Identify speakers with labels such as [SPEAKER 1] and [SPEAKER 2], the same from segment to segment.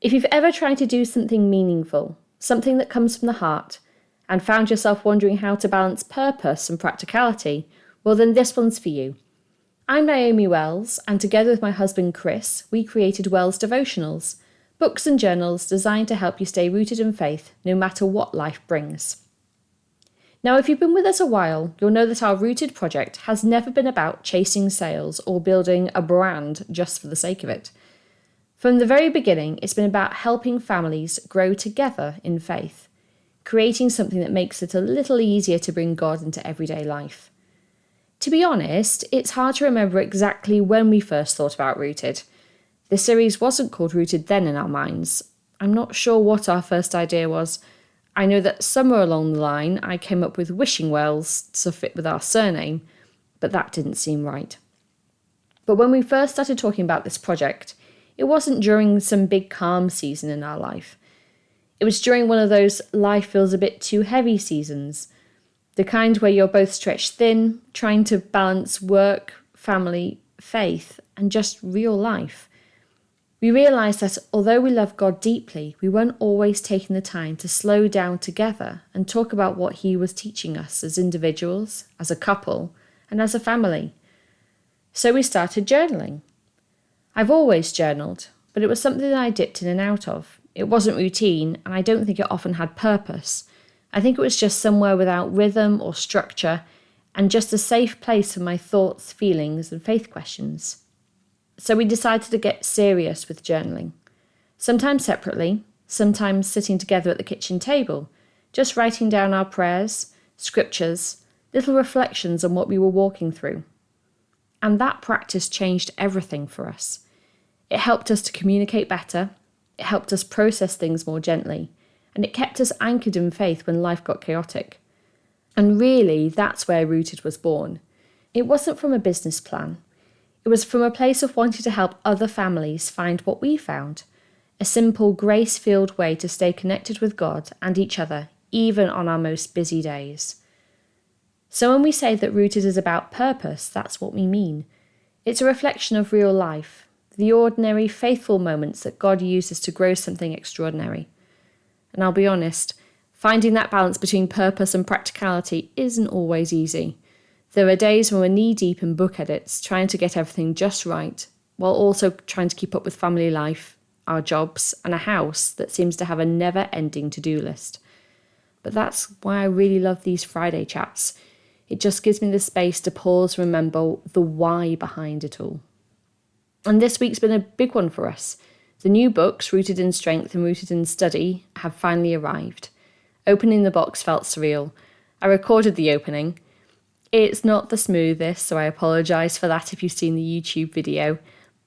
[SPEAKER 1] If you've ever tried to do something meaningful, something that comes from the heart, and found yourself wondering how to balance purpose and practicality, well then this one's for you. I'm Naomi Wells, and together with my husband Chris, we created Wells Devotionals, books and journals designed to help you stay rooted in faith no matter what life brings. Now, if you've been with us a while, you'll know that our Rooted project has never been about chasing sales or building a brand just for the sake of it. From the very beginning, it's been about helping families grow together in faith, creating something that makes it a little easier to bring God into everyday life. To be honest, it's hard to remember exactly when we first thought about Rooted. The series wasn't called Rooted then in our minds. I'm not sure what our first idea was. I know that somewhere along the line I came up with Wishing Wells to fit with our surname, but that didn't seem right. But when we first started talking about this project, it wasn't during some big calm season in our life. It was during one of those life feels a bit too heavy seasons, the kind where you're both stretched thin, trying to balance work, family, faith, and just real life. We realised that although we love God deeply, we weren't always taking the time to slow down together and talk about what He was teaching us as individuals, as a couple, and as a family. So we started journaling. I've always journaled, but it was something that I dipped in and out of. It wasn't routine, and I don't think it often had purpose. I think it was just somewhere without rhythm or structure, and just a safe place for my thoughts, feelings, and faith questions. So we decided to get serious with journaling. Sometimes separately, sometimes sitting together at the kitchen table, just writing down our prayers, scriptures, little reflections on what we were walking through. And that practice changed everything for us. It helped us to communicate better, it helped us process things more gently, and it kept us anchored in faith when life got chaotic. And really, that's where Rooted was born. It wasn't from a business plan. It was from a place of wanting to help other families find what we found, a simple, grace-filled way to stay connected with God and each other, even on our most busy days. So when we say that Rooted is about purpose, that's what we mean. It's a reflection of real life, the ordinary, faithful moments that God uses to grow something extraordinary. And I'll be honest, finding that balance between purpose and practicality isn't always easy. There are days when we're knee-deep in book edits, trying to get everything just right, while also trying to keep up with family life, our jobs, and a house that seems to have a never-ending to-do list. But that's why I really love these Friday chats. It just gives me the space to pause and remember the why behind it all. And this week's been a big one for us. The new books, Rooted in Strength and Rooted in Study, have finally arrived. Opening the box felt surreal. I recorded the opening. It's not the smoothest, so I apologise for that if you've seen the YouTube video,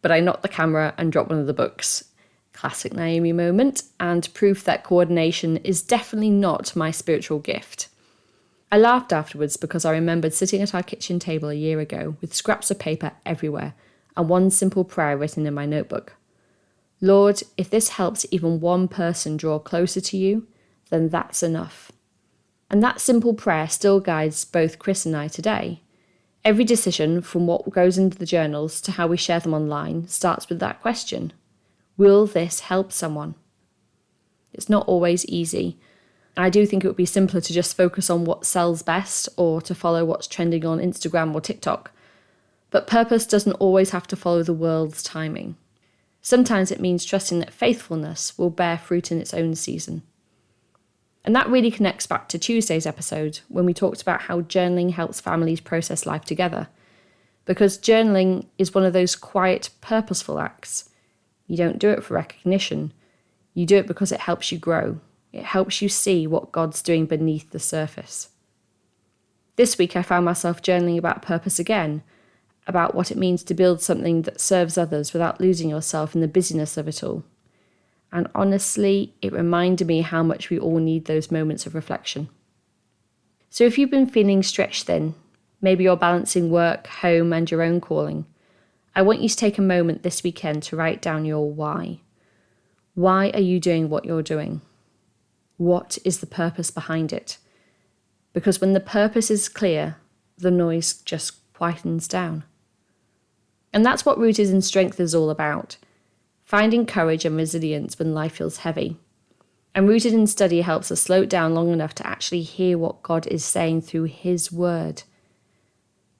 [SPEAKER 1] but I knocked the camera and dropped one of the books. Classic Naomi moment, and proof that coordination is definitely not my spiritual gift. I laughed afterwards because I remembered sitting at our kitchen table a year ago with scraps of paper everywhere and one simple prayer written in my notebook. Lord, if this helps even one person draw closer to you, then that's enough. And that simple prayer still guides both Chris and I today. Every decision, from what goes into the journals to how we share them online, starts with that question. Will this help someone? It's not always easy. I do think it would be simpler to just focus on what sells best or to follow what's trending on Instagram or TikTok. But purpose doesn't always have to follow the world's timing. Sometimes it means trusting that faithfulness will bear fruit in its own season. And that really connects back to Tuesday's episode when we talked about how journaling helps families process life together. Because journaling is one of those quiet, purposeful acts. You don't do it for recognition. You do it because it helps you grow. It helps you see what God's doing beneath the surface. This week I found myself journaling about purpose again, about what it means to build something that serves others without losing yourself in the busyness of it all. And honestly, it reminded me how much we all need those moments of reflection. So if you've been feeling stretched thin, maybe you're balancing work, home, and your own calling, I want you to take a moment this weekend to write down your why. Why are you doing what you're doing? What is the purpose behind it? Because when the purpose is clear, the noise just quietens down. And that's what Rooted in Strength is all about. finding courage and resilience when life feels heavy. And Rooted in Study helps us slow it down long enough to actually hear what God is saying through His Word.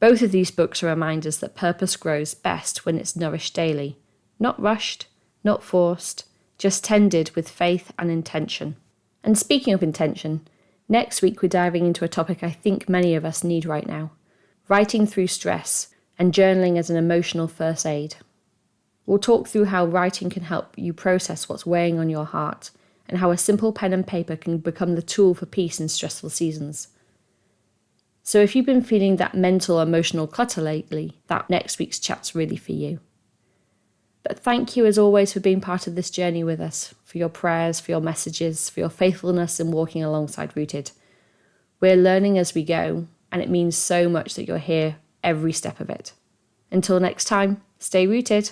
[SPEAKER 1] Both of these books are reminders that purpose grows best when it's nourished daily, not rushed, not forced, just tended with faith and intention. And speaking of intention, next week we're diving into a topic I think many of us need right now: writing through stress and journaling as an emotional first aid. We'll talk through how writing can help you process what's weighing on your heart, and how a simple pen and paper can become the tool for peace in stressful seasons. So if you've been feeling that mental, emotional clutter lately, that next week's chat's really for you. But thank you as always for being part of this journey with us, for your prayers, for your messages, for your faithfulness in walking alongside Rooted. We're learning as we go, and it means so much that you're here every step of it. Until next time, stay rooted.